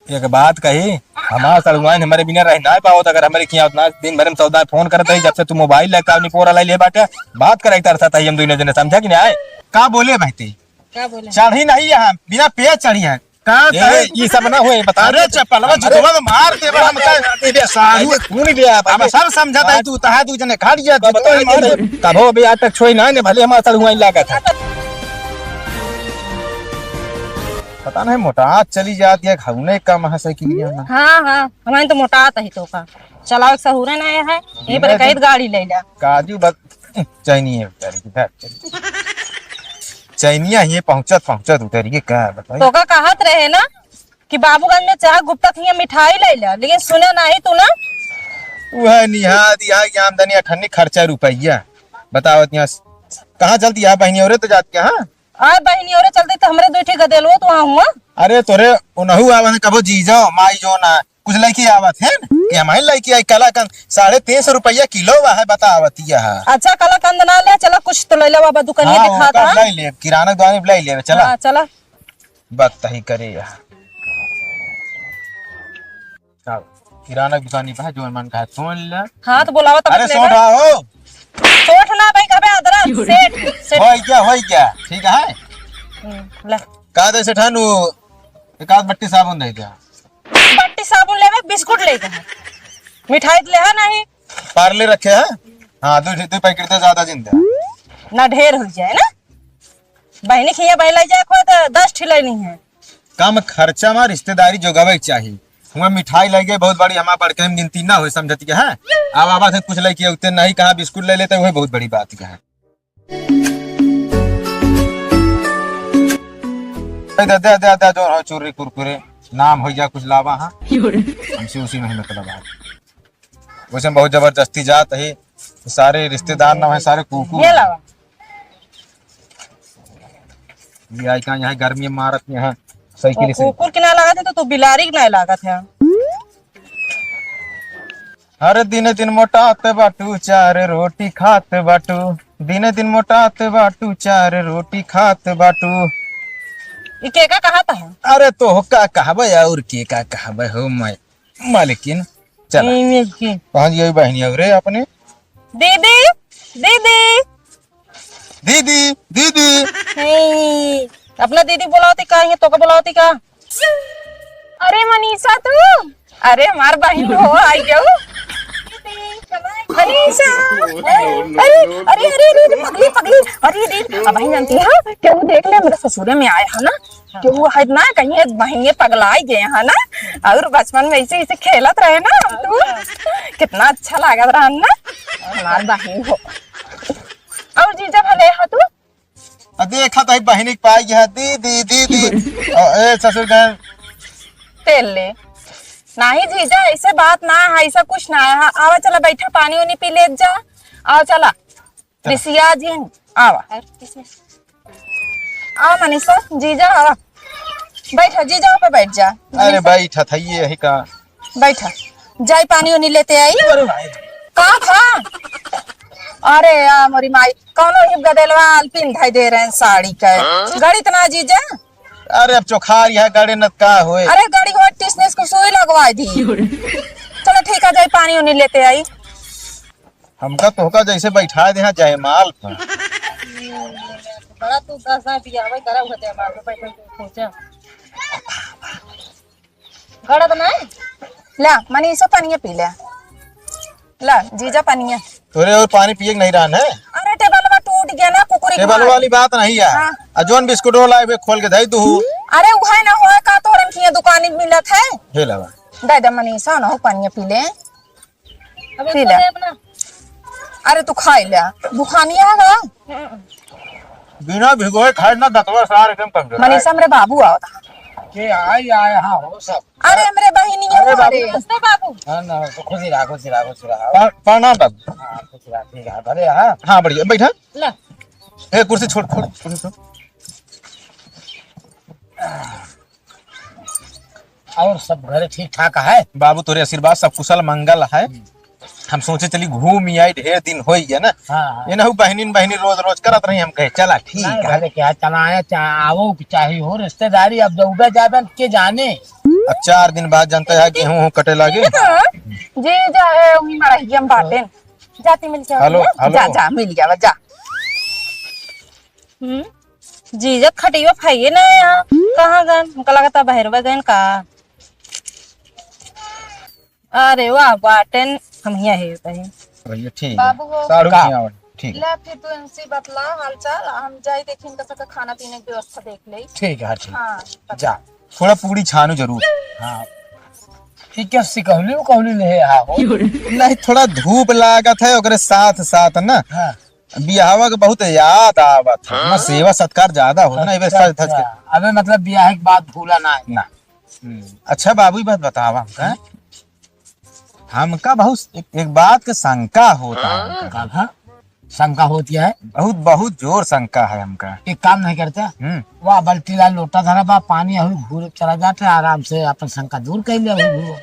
एक बात कही, हमारा सड़ुआन हमारे बिना रह ना पाओ अगर हमारे किया उतना दिन भर में 14 फोन करते ही जब से तू मोबाइल लेकर अपनी पोरा लाई ले बाटे बात करे तरह साथ हम दोनों जने समझा कि नहीं आए का बोले भाई क्या बोले? चढ़ी नहीं यहाँ बिना पे चढ़ी है ये सब ना हुए बता अरे चप्पलवा जुतवा में मार देबे हम का साहू खून भी आ अब सब समझता है तू तहा तू जने खाड़ गया तब हो भी आज तक छोई ना ने भले हमारा सड़ुआन लागत है पता नहीं मोटा चली जाती है घूमने का महासाइकिलिया में। हाँ हाँ हमारे तो मोटा आता ही तो का चलाओ एक सहूरे ना है यहीं पर कहीं गाड़ी ले जा काजू बस चैनी है चैनिया ये पहुंचत उतरी के क्या बताइए तो का कहत रहे ना कि बाबूगंज में चाह गुप्ता थी मिठाई ले ला लेकिन सुने नहीं तू ना वह निहाद यहाँ की आमदनी अठन्नी खर्चा रुपया बताओ यहाँ कहाँ चलती है बहनी और तो जाती है आय बहनी और चलते तो हमरे दो ठीक गदेलो तो वहां हुआ अरे तोरे उनहु आवत कबो जी जाओ माई जो ना कुछ लड़की आवत है कि हमारी लड़की आई कला कंद 350 रुपया किलो है बतावत यह अच्छा कला कंद ना ले चला कुछ तो ले ले बाबा दुकानिया दिखाता ले ले किराना दुकान ले ले चला चला बात ही करे यह किराना दुकानी पे जो मन का सुन ले हाँ तो बुलावा तब अरे सोटा हो सोठ ना भाई कबे अदरा सेठ होई क्या ठीक है ले का दे सेठानु एक आध बट्टी साबुन दे दिया बट्टी साबुन लेवे बिस्कुट लेके है मिठाई ले है नहीं पार्ले रखे हैं हाँ दो पैकेट तो ज्यादा जिंदा ना ढेर हो जाए ना बहनी खिया बहला जाए को तो 10 ठिलाई नहीं है कम खर्चा में रिश्तेदारी जोगावे चाहिए हुआ मिठाई लगे बहुत बड़ी हमारा बड़के हम गिनती ना हो समझती है अब आवाज से कुछ लगे उतने नहीं कहा बिस्कुट ले लेते वही बहुत बड़ी बात है दे दे दे दे जो चूरी कुरकुरे नाम हो जा कुछ लावा हाँ हमसे उसी में मतलब है वैसे बहुत जबरदस्ती जात है सारे रिश्तेदार ना है सारे कुकू ये लावा ये आई का यहाँ गर्मी में मारत यहाँ साइकिल से कुकुर के ना लागत है तो बिलारी के ना लागत है हर दिन मोटाते बाटू चार रोटी खाते बाटू दिन मोटाते बाटू चार रोटी खाते बाटू ये के का कहा था अरे तो हो का कहबे और के का कहबे हो मैं मालिकिन चल पहुंच गई बहनी अरे अपने दीदी दीदी दीदी दीदी अपना दीदी बुलाती का ये तो का बुलाती का अरे मनीषा तू अरे हमार बहन हो आई जाओ मनीषा अरे अरे अरे अरे पगली पगली अरे दीदी अब बहन जानती है कि वो देख ले मेरे ससुरे में आया है ना कि वो है ना कहीं बहन पगलाई गए है ना और बचपन में ऐसे ऐसे खेलत रहे ना हम तू कितना अच्छा लागत रहा ना हमार बहन हो और जीजा भले है तू देखा तो बहनी पाई गया दीदी दीदी ए ससुर गए तेल ले नहीं जीजा ऐसे बात ना है ऐसा कुछ ना है आवा चला बैठा पानी उनी पी ले जा आओ चला ऋषिया जी आवा आओ मनीषा जीजा आवा बैठा जीजा पे बैठ जा अरे बैठा था ये है का बैठा जाई पानी उनी लेते आई का था अरे यार मोरी माई कौनो हिप गदेलवा अल्पिन ढाई दे रहे हैं साड़ी का गाड़ी तना जीजा अरे अब चोखार यह गाड़ी न का होए अरे गाड़ी को टिसनेस को सुई लगवाई दी चलो ठीक है जाए पानी उन्हीं लेते आई हमका तोहका जैसे बैठा दे जाए माल पर बड़ा तू 10 ना पिया भाई करा होते माल पे बैठे सोचा गड़ा तो नहीं ला मनीषा पानी पी ले ला जीजा पानी तोरे और पानी पिए नहीं रहन है अरे टेबलवा टूट गया ना कुकुरी टेबल वाली बात नहीं है हाँ। जोन बिस्कुट वाला है खोल के दे दू अरे वो है ना होए का तोरे की दुकान में मिलत है हे लवा दे दे मनीषा ना पानी पी ले पी ले अरे तू खा ले बुखानिया है बिना भिगोए खाए ना दतवा सार एकदम कमजोर मनीषा मेरे बाबू आओ था के आई आए हां हो सब अरे मेरे बहनी है अरे बाबू हां ना तो खुशी रहा प्रणाम बाबू हां खुशी रहा ठीक है भले हां हाँ बढ़िया बैठा ला ए कुर्सी छोड़ कुर्सी छोड़ और सब घर ठीक ठाक है बाबू तोरे आशीर्वाद सब कुशल मंगल है हम सोचे चली घूम आई ढेर दिन हो गया ना हाँ ये ना बहनी रोज रोज करत रही हम कहे चला ठीक है क्या चलाया आवो चाहिए हो रिश्तेदारी अब जब जाबन के जाने अब 4 दिन बाद जानता है गेहूं कटे लागे। हाँ, जे जाए वही मरही हम बाटे जाती मिल जाओ हेलो, हेलो। जा जा मिल गया जा। जीजा खटियो खाइए ना यहाँ कहाँ गए हमको लगता बहरवा गए का। अरे वाह बाटन हम यहाँ है तही भैया ठीक है बाबू हो। साड़ू का? खियावत, ठीक है। ला फिर तू इनसे बतला हालचाल हम जाई देखी इनका सबका खाना पीने की व्यवस्था देख ले। ठीक है, हाँ ठीक। हाँ जा। थोड़ा पूरी छानू जरूर। हाँ ये क्या कहली ले हाँ हो। नहीं थोड़ा धूप लागत है ओकरे साथ साथ ना हाँ। बियाहवा के बहुत याद आवत है ना, सेवा सत्कार ज्यादा हो ना इवे सज धज के। अबे मतलब ब्याह के बाद भूला ना है। ना अच्छा बाबू बात बतावा हमका बहुत एक बात के शंका होता है हमका। हाँ शंका होती है। बहुत बहुत जोर शंका है हमका। एक काम नहीं करते वाह बल्टी ला लोटा धरा बा पानी अभी घूर चला जाते आराम से अपन शंका दूर कर ले।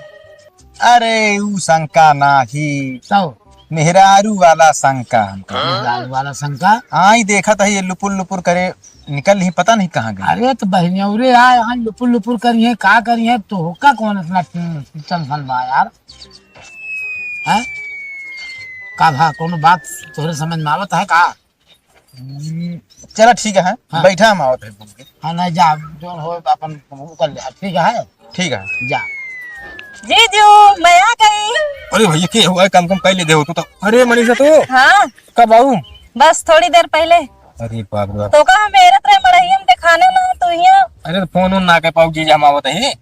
अरे ऊ शंका नाही तो मेहरारू वाला शंका हमका। लाल वाला शंका। आई देखा था ये लुपुर लुपुर करे निकल ही पता नहीं कहाँ गए। अरे तो बहनियौरे यार यहाँ लुपुर लुपुर करी है का करी है तो होका कौन इतना टेंशन बा यार है का भा कोनो बात तोहरे समझ में आवत है का। चला ठीक है हाँ। बैठा हम आवत है बोल के। हाँ नहीं जा जो हो अपन वो कर ले ठीक है ठीक है। जा। जीजू मैं आ गई। अरे भैया क्या हुआ कम कम पहले दे तो। अरे मनीषा तो हाँ कब आऊं? बस थोड़ी देर पहले अरे बाप रे बाप। तो का मेरे तरह मरही हम दिखाने ना तो यहाँ अरे तो फोन ना कर पाऊ जी हम आवत है।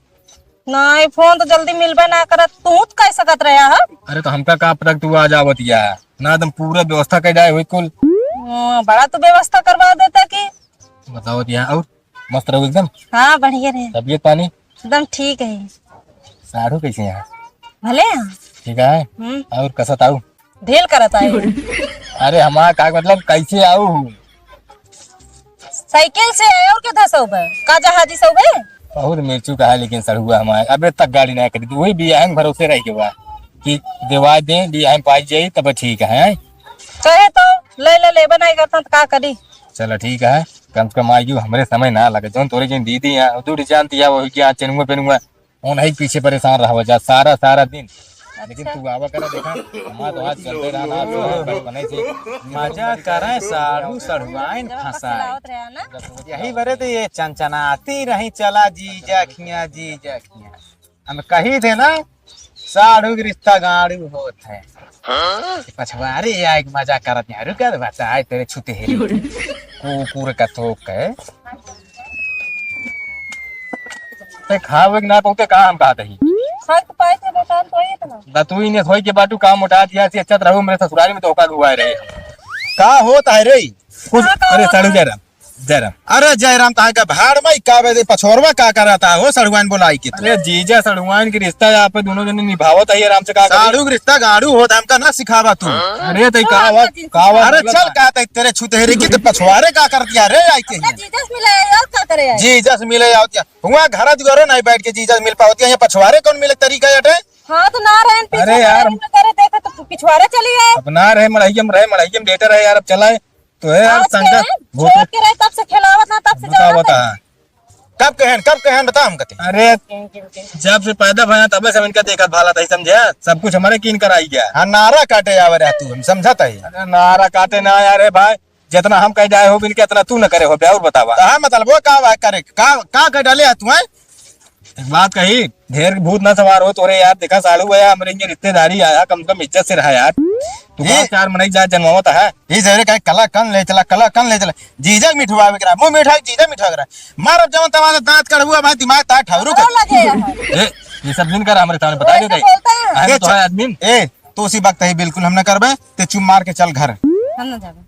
नहीं फोन तो जल्दी मिलबे ना करत तू कैसे सकत रहा है। अरे तो हमका का तक तू आ जावत या ना एकदम पूरा व्यवस्था कर जाए हुई कुल। बड़ा तो व्यवस्था करवा देता कि बताओ दिया और मस्त रहो एकदम। हाँ बढ़िया रहे तबीयत पानी एकदम ठीक है। साढ़ू कैसे है? भले हैं ठीक है और कसत आऊ ढेल करत आए अरे हमारा का मतलब कैसे आऊ? साइकिल से आए और क्या था सब का जहाजी सब है। बहुत मिर्चू कहा लेकिन सड़ुआ हमारे अबे तक गाड़ी ना करी वही बियाह भरोसे रह के बा कि देवा दे बियाह पाई जाई तब ठीक है। चाहे तो ले बनाई करता तो का करी। चलो ठीक है कम से कम आयु हमरे समय ना लगे जो तोरे जिन दीदी है दूर जानती है वो क्या चनुआ पेनुआ उन ही पीछे परेशान रहा जा सारा सारा दिन। लेकिन तू आवा करा देखा हमारा तो आज चलते रहना तो है बचपने से मजा करे साड़ू सड़ुआइन फंसाए यही बरे तो ये चंचनाती रही चला जीजा खिया हम कही थे ना साड़ू के रिश्ता गाड़ू होत है पछवारे या एक मजा करत है रुक कर बता आए तेरे छुते है कुकुर का थोक है ते खावे ना पहुंचे काम का ही हक पाए थे बेटा तो ये इतना दतुई ने होई के बाटू काम उठा दिया से अच्छा रहू मेरे ससुराली में तो होका हुआ रहे का होता है रे कुछ। अरे साड़ू जयराम जयराम अरे जयराम ता का भाड़ में का बे पछोरवा का कराता हो सड़ुआन बोलाई के। अरे जीजा सड़ुआन के रिश्ता आप दोनों जने निभावत है आराम से का साड़ू के रिश्ता गाड़ू होता हमका ना सिखावा तू। अरे तई का अरे चल का तेरे छुते रे के पछवारे का कर दिया रे आई के जीजस मिले और का करे आए। जीजस मिले आओ क्या हुआ घर दुआरे नहीं बैठ के जीजस मिल पावती है पछवारे कौन मिले तरीका हटे। हाँ तो ना रहे पीछे अरे यार करे देखा तो पिछवाड़े चली गए अपना रहे मड़ाइयम लेटर है यार अब चलाए तो है यार संगा छोड़ के रहे तब से खिलावत ना तब से बता कब कहन बता हम कहते। अरे जब से पैदा भया तब से इनका देखत भाला था समझे सब कुछ हमारे कीन कराई गया। हाँ नारा काटे आवे रहा तू हम समझाता है। अरे नारा काटे ना यार भाई जितना हम कह जाए हो बिन के इतना तू न करे हो और बतावा हाँ मतलब वो का करे का कह डाले तू है। एक बात कही ढेर भूत ना सवार हो तोरे यार देखा साड़ू है हमारे ये रिश्तेदारी आया कम से कम इज्जत से रहा यार तू 4 महीने जा जन्मावत है ये जरे का कला कन ले चला जीजा मिठवा करा मुंह मिठाई जीजा मिठवा करा मार जवन तमारा दांत कड़ुआ भाई दिमाग ता ठौरू कर लगे ए ये सब दिन कर हमारे सामने बता दे दे तो है आदमी ए तो उसी वक्त ही बिल्कुल हम न करबे ते चुम मार के चल घर हम ना जाबे।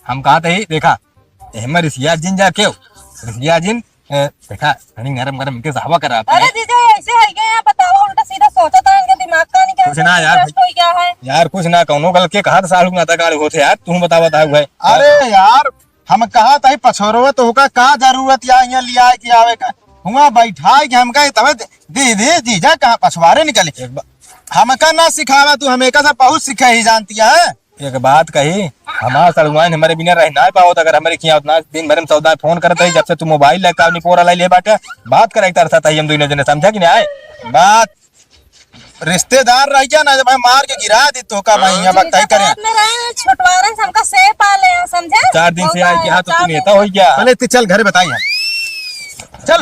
हम कहा थे देखा हमर रिसिया जिन जा क्यों रिसिया जिन देखा घनी नरम गरम इनके हवा करा। अरे जीजा ऐसे है क्या यहाँ बताओ उल्टा सीधा सोचा था इनके दिमाग का नहीं क्या कुछ ना यार कोई क्या है यार कुछ ना कौनो गल के कहा सालू ना गाड़ी होते यार तू बता हुआ। अरे यार हम कहा था पछोरवा तो होगा का जरूरत या यहाँ लिया कि आवे का हुआ बैठा के हम कहे तब दीदी जीजा कहाँ पछवारे निकले हमका ना सिखावा तू हमें का बहुत सिखा ही जानती है। एक बात कही हमारा सड़ुआन हमारे बिना रह ना पाओ अगर हमारे किया उतना दिन भर में सौदा फोन करते ही जब से तू मोबाइल लेकर अपनी पोरा लाई ले बाटे बात करे तार साथ हम दोनों जने समझा कि नहीं आए बात रिश्तेदार रह गया ना जब मैं मार के गिरा दी तो का भाई अब तय करें में रहे छोटवारन से हमका से पाले हैं, समझे? 4 दिन से आए कि हाँ तो तू नेता हो गया पहले तू चल घर बताइए चल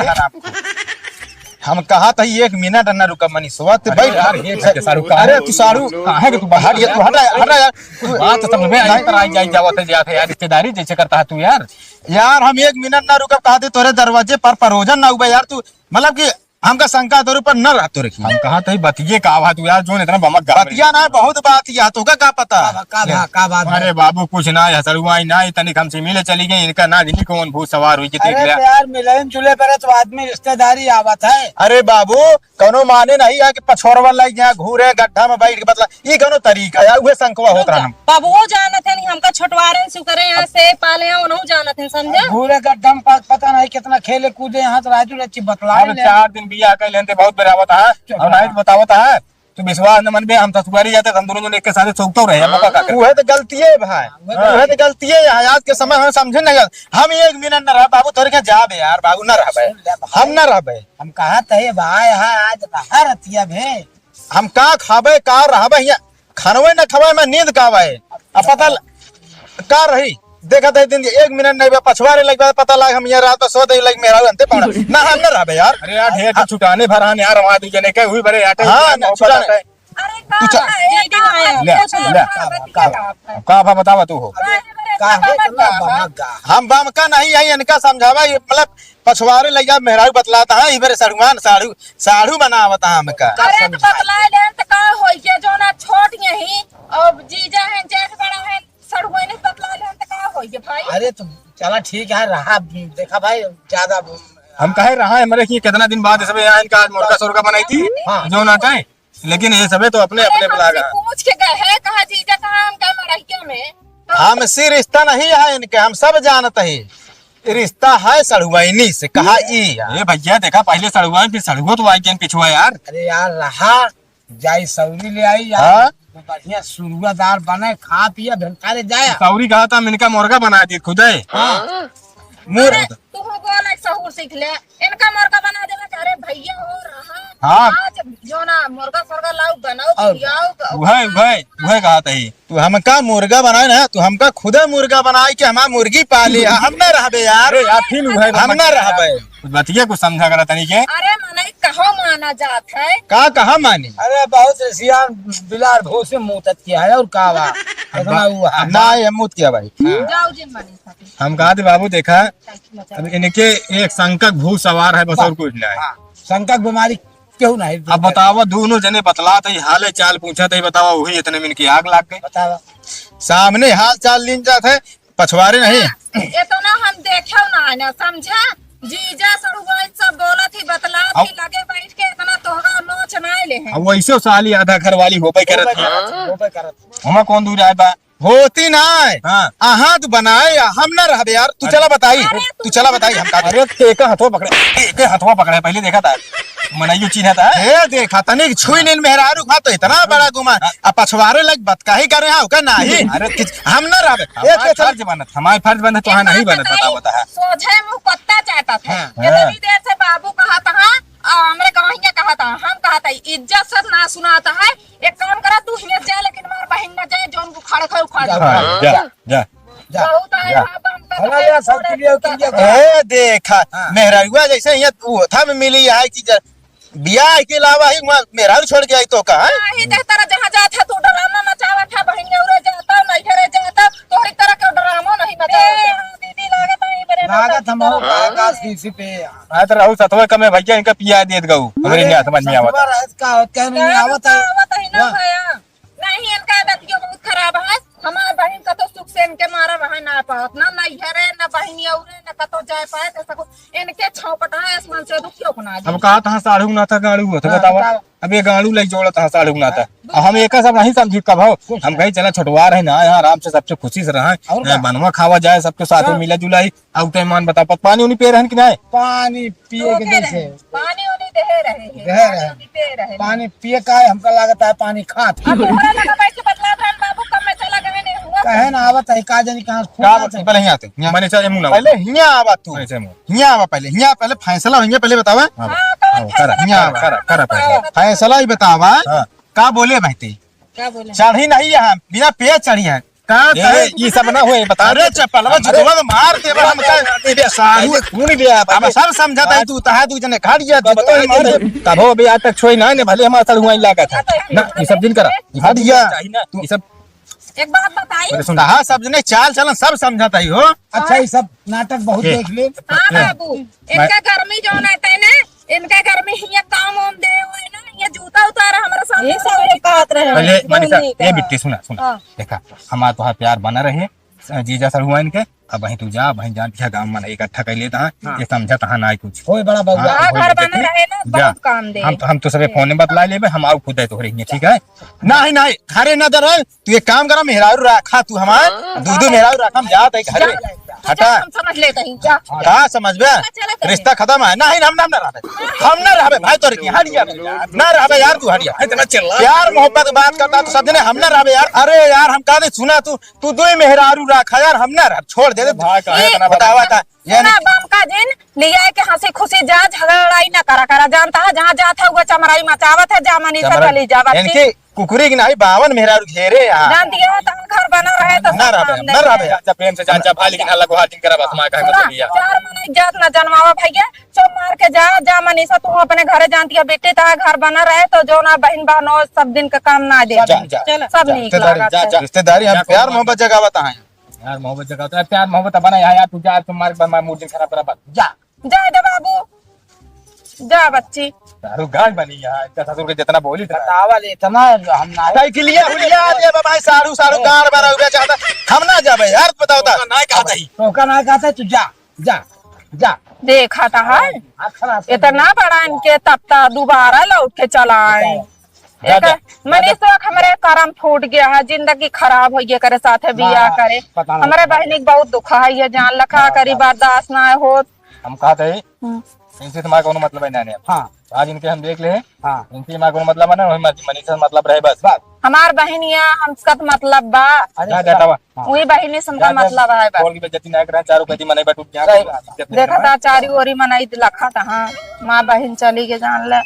हम कहा था 1 मिनट ना रुका मनी सोत बैठ यार ये सारू अरे तू सारू कहां के तू बाहर ये तू हटा यार बात तो समझ में आई पर आई जाई जावत है जाते यार रिश्तेदारी जैसे करता है तू यार हम 1 मिनट ना रुका कहा थे तोरे दरवाजे पर परोजन ना हुआ यार तू मतलब कि हमका शंका तोरे पर न रहतो रखी हम कहा था बतिये का आवा तू यार जो इतना बमक बतिया ना बहुत बात या तो का पता का बात अरे बाबू कुछ ना है सरुआ ना तनिक हमसे मिले चली गई इनका ना जिनी कौन भूत सवार हुई देख लिया यार मिलन चूल्हे पर तो आदमी रिश्तेदारी आवत है। अरे बाबू कौनो माने नहीं है कि पछोरवा लग यहाँ घूरे गड्ढा में बैठ के बतला ये कौनो तरीका है उहे संकवा होत रहा हम बाबू वो जानत है नहीं हमका छोटवारन से करे यहाँ से पाले हैं उन्हों जानत है, समझे? घूरे का दम पता नहीं कितना खेले कूदे यहाँ तो राजू रच्ची बतला अब 4 दिन बिया कर लेते बहुत बरावत है और नहीं बतावत है तू विश्वास न मन में हम ससुरारी जाते हम दोनों एक के साथ सोचते रहे हम का उहे तो गलती है भाई उहे तो गलती है आज के समय हम समझे नहीं हम 1 मिनट न रह बाबू तोरे के जाबे यार बाबू न रहबे हम न रहबे हम कहा थे भाई हाँ आज बाहर अतिया भे हम का खाबे का रहबे यहाँ खानवे न खवाए मैं नींद का आवे अब पता का रही देखा था दिन 1 मिनट नहीं पछवारे लग पता लग हम यहाँ रात सो दे लग मेरा अंते पड़ा ना हम न रहबे यार अरे यार ढेर छुटाने भराने यार वहां दू जने के हुई बड़े आटे हां छुटाने अरे का ले का बतावा तू हो हम बम का नहीं है इनका समझावा मतलब पछवारे लग जा मेहरारू बतलाता है इबरे सड़ुआन साड़ू साड़ू बनावता हमका अरे तो बतला ले तो का होई के जो ना छोट यही अब जीजा है जेठ बड़ा है सड़ुआन ने बतला ले तो का होई के भाई। अरे तो चला ठीक है रहा देखा भाई ज्यादा हम कहे रहा है हमारे की कितना दिन बाद सब यहाँ इनका मुर्गा सुर्गा बनाई थी जो ना कहे लेकिन ये सबे तो अपने अपने बुलागा पूछ के गए है कहा जीजा कहा हम क्या मरहिया में हमसे रिश्ता नहीं है इनके हम सब जानते हैं रिश्ता है सड़ुआनी से कहा ये भैया देखा पहले सड़ुआ फिर सड़ुआ तो आई के पिछुआ यार अरे यार रहा जाई सौरी ले आई यार बढ़िया सुरुआदार बने खा पिया भिनकारे जाए सौरी कहा था इनका मुर्गा बना दी खुद तू बोल एक सहूर सीख ले इनका मुर्गा बना देना अरे भैया हो रहा हाँ आज जो ना मुर्गा फुर्गा लाओ बनाओ खिलाओ वह कहा था तू हमका मुर्गा बनाए ना तू हमका खुद मुर्गा बनाए कि हमारा मुर्गी पाली हम न रहबे यार हम न रहबे बतिया कुछ समझा करा तनी के अरे मने कहो माना जात है का कहा मानी अरे बहुत रसियान बिलार भो से मुतत किया है और कावा इतना हुआ ना ये मुत किया भाई जाओ जिन बनी हम कहा थे बाबू देखा अब इनके एक संकट भू सवार है बस और कुछ नहीं है संकट बीमारी क्यों नहीं अब बतावा दोनों जने बतला थे हाल चाल पूछा था बतावा वही इतने में इनकी आग लाग गई बतावा सामने हाल चाल लीन जाते है पछवारे नहीं ये तो ना हम देखो ना समझा जीजा सड़ुआई सब बोला थी बतला थी लगे बैठ के इतना तोहरा नोच ना ले हैं अब वैसे साली आधा घर वाली हो पाई करत हम कौन दूर आए बा होती ना हाँ तो बनाए हम ना रहबे यार तू चला बताई हम का अरे एक हाथवा पकड़े पहले देखा था मनाइयो चिन्हा था ए देखा तनी छुई नीन मेहरारू खा तो इतना बड़ा गुमा अब पछवारे लग बत काहे करे हां का नहीं अरे हम ना रहबे एक फर्ज बनत हमारे फर्ज बनत तो नहीं बनत बता सोझे मुंह पत्ता चाहता था इतनी देर से बाबू कहा था हमरे गवाहिया कहा था हम कहा था इज्जत से ना सुनाता है एक काम करा तू हिने जा लेकिन मार बहन ना जाए जोन को खड़े खड़े उखाड़ जा बहुत है हमारे सब के ए देखा मेहरारुआ जैसे यहाँ था में मिली है कि बियाह के अलावा ही मेहरारू छोड़ के आई तो का ही देख तारा जहां जात है तू ड्रामा मचावा था बहन ने उरे जाता नहीं घरे जाता तोहरी तरह का ड्रामा नहीं मचावा दीदी लागत नहीं बरे लागत हम का सीसी पे आ तो रहू सतवे कमे भैया इनका पिया देत गऊ हमरे नहीं समझ में आवत का क्या नहीं आवत ही ना भैया नहीं इनका आदत यो बहुत खराब है हमार बहन का तो सुख से इनके मारा रहा ना पात ना नहीं घरे ना बहनी औरे ना कतो जाए पाए ऐसा को इनके छौपटा है आसमान से दुखियो बना दी अब कहा था साढ़ू ना था गाड़ू हो तो बतावा अब ये गाड़ू लग जोड़ा था साढ़ू ना था हम एक सब नहीं समझी कब हो हम कहीं चला छुटवा रहे ना यहाँ आराम से सबसे खुशी से रहा बनवा खावा जाए सबके साथ में मिला जुला आउट मान बता पानी उन्हीं पे रहन कि नहीं पानी पिए के जैसे पानी उन्हीं दे रहे पानी पिए का हमका लागत है पानी खात अब तोहरा लगा बैठ के बतला था बाबू कब में चला गए नहीं हुआ कहे ना आवत है का जानी कहां का खून पहले यहाँ आते यहाँ मने चले मुंह पहले यहाँ आवा तू मने मुंह यहाँ आवा पहले फैसला होंगे पहले बतावा करा यहाँ आवा करा पहले फैसला ही बतावा हाँ। का बोले भाई क्या बोले चढ़ी नहीं यहाँ बिना पेज चढ़ी है का ये सब ना हुए बता अरे चप्पलवा जुतवा में मार दे हम का सारू खून बिया अब सब समझता है तू तहा तू जने खा दिया तब हो बे आज तक छोई ना ने भले हमारा सर हुआ लागत है ना ये सब दिन करा हट गया ये सब एक बात बताई सुन कहा सब जने चाल चलन सब समझता ही हो अच्छा ये सब नाटक बहुत देख ले हाँ बाबू इनका गर्मी जो रहते है ना इनका गर्मी ये काम वाम दे हुए ना ये जूता उतारा हमारे सामने ये सब बात रहे पहले मनी सर ये बिट्टी सुना सुना देखा हमारा तो प्यार बना रहे जीजा सर हुआ इनके अब वहीं तू जा वहीं जान दिया गांव में इकट्ठा कर लेता है ये समझा तहा ना कुछ कोई बड़ा बउआ हाँ घर बना रहे ना बहुत काम दे हम तो सबे फोन में बतला लेबे हम आओ खुद है तोहरे हियां ठीक है नहीं नहीं घरे न दर तू एक काम करा मेहरारू रखा तू हमार दूध मेहरारू रखा हम जात है घरे हटा हम समझ लेते हैं जा का समझबे रिश्ता खत्म है नहीं हम ना रहबे हम ना रहबे भाई तोरे की हट गया ना रहबे यार तू हट गया इतना चिल्ला प्यार मोहब्बत बात करता तो सब जने हम ना रहबे यार अरे यार हम का दे सुना तू दो मेहरारू रखा यार हम ना रह छोड़ दे भाई का है इतना बतावा था सुना बम का दिन लिया है कि हंसी खुशी जा झगड़ाई ना करा जानता है जहाँ जाता है वो चमराई मचावत है जामनी से चली जा बच्ची इनके कुकुरी की नहीं 52 मेहरारू घेरे यहाँ जान दिया है तो घर बना रहे तो ना रहबे ना रहबे चाचा प्रेम से चाचा भाई लेकिन अल्लाह को हाजिर करा बस मां का सुना, मतलब लिया चार मने जात न जन्मावा भैया चो मार के जा मनीषा तू अपने घरे जानती है बेटे ता घर बना रहे तो जो ना बहन बहनों सब दिन का काम ना दे सब नहीं रिश्तेदारी हम प्यार मोहब्बत जगावत है यार मोहब्बत जगह तो प्यार मोहब्बत बना यार तू जा तुम मार मूड दिन खराब करा जा जा दे बाबू जा बच्ची तारू गाज बनी यार इतना ससुर के जितना बोली था बतावल इतना हम ना साइकिलिया हुलिया दे बाबा सारू सारू गाड़ बारा उबे चाहता हम ना जाबे यार बताओ ता ना कहा था टोका ना कहता तू जा जा जा देखा था है अखरा इतना बड़ा इनके तब दोबारा लौट के चला आए मनीष तो हमारे करम फूट गया है जिंदगी खराब हो गया करे साथे बिया करे हमारे बहनी बहुत दुख है ये जान लखा करी बर्दाश्त ना हो हम कहा थे इनसे तुम्हारा कोनो मतलब है ना हां आज इनके हम देख ले हां इनसे हमारा कोनो मतलब है ना मनीषा मतलब रहे बस हमार बहनिया हमका मतलब बा जा जाटावा वही बहनी समका मतलब है बा बोल की बेइज्जती ना करा चारों कदी मने बटू क्या देखा था चारी ओरी मनाई लखा था हाँ माँ बहन चली के जान ले